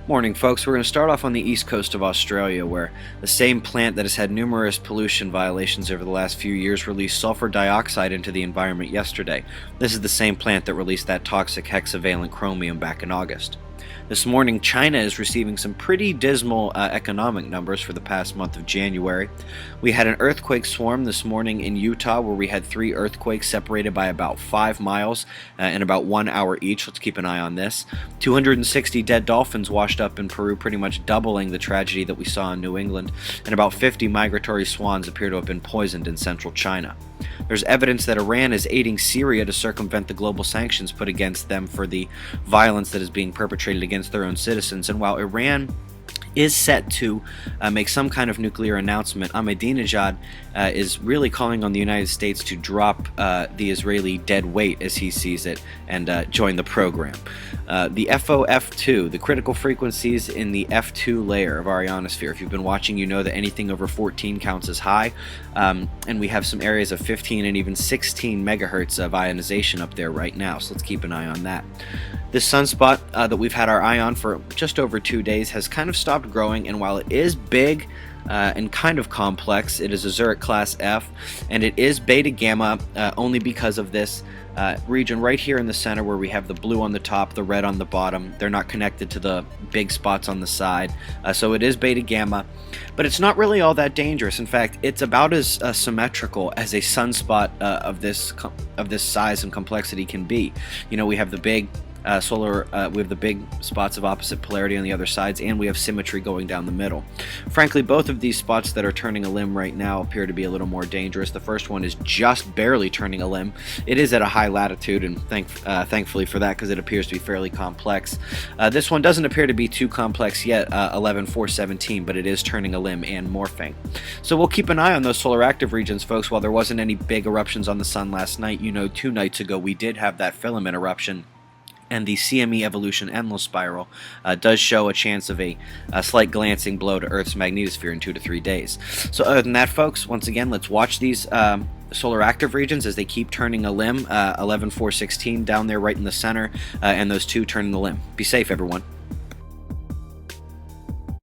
Morning, folks. We're going to start off on the east coast of Australia, where the same plant that has had numerous pollution violations over the last few years released sulfur dioxide into the environment yesterday. This is the same plant that released that toxic hexavalent chromium back in August. This morning, China is receiving some pretty dismal economic numbers for the past month of January. We had an earthquake swarm this morning in Utah where we had 3 earthquakes separated by about 5 miles in about 1 hour each. Let's keep an eye on this. 260 dead dolphins washed up in Peru, pretty much doubling the tragedy that we saw in New England, and about 50 migratory swans appear to have been poisoned in central China. There's evidence that Iran is aiding Syria to circumvent the global sanctions put against them for the violence that is being perpetrated against their own citizens. And while Iran is set to make some kind of nuclear announcement, Ahmadinejad is really calling on the United States to drop the Israeli dead weight, as he sees it, and join the program. The FOF2, the critical frequencies in the F2 layer of our ionosphere. If you've been watching, you know that anything over 14 counts as high, and we have some areas of 15 and even 16 megahertz of ionization up there right now, so let's keep an eye on that. This sunspot that we've had our eye on for just over 2 days has kind of stopped growing, and while it is big and kind of complex, it is a Zurich class F, and it is beta gamma only because of this region right here in the center where we have the blue on the top, the red on the bottom. They're not connected to the big spots on the side, so it is beta gamma, but it's not really all that dangerous. In fact, it's about as symmetrical as a sunspot of this size and complexity can be. You know, we have the big we have the big spots of opposite polarity on the other sides, and we have symmetry going down the middle. Frankly, both of these spots that are turning a limb right now appear to be a little more dangerous. The first one is just barely turning a limb. It is at a high latitude, and thankfully for that, because it appears to be fairly complex. This one doesn't appear to be too complex yet, 11417, but it is turning a limb and morphing. So we'll keep an eye on those solar active regions, folks. While there wasn't any big eruptions on the sun last night, you know, 2 nights ago we did have that filament eruption, and the CME evolution endless spiral does show a chance of a slight glancing blow to Earth's magnetosphere in 2 to 3 days. So other than that, folks, once again, let's watch these solar active regions as they keep turning a limb, 11416 down there right in the center, and those 2 turning the limb. Be safe, everyone.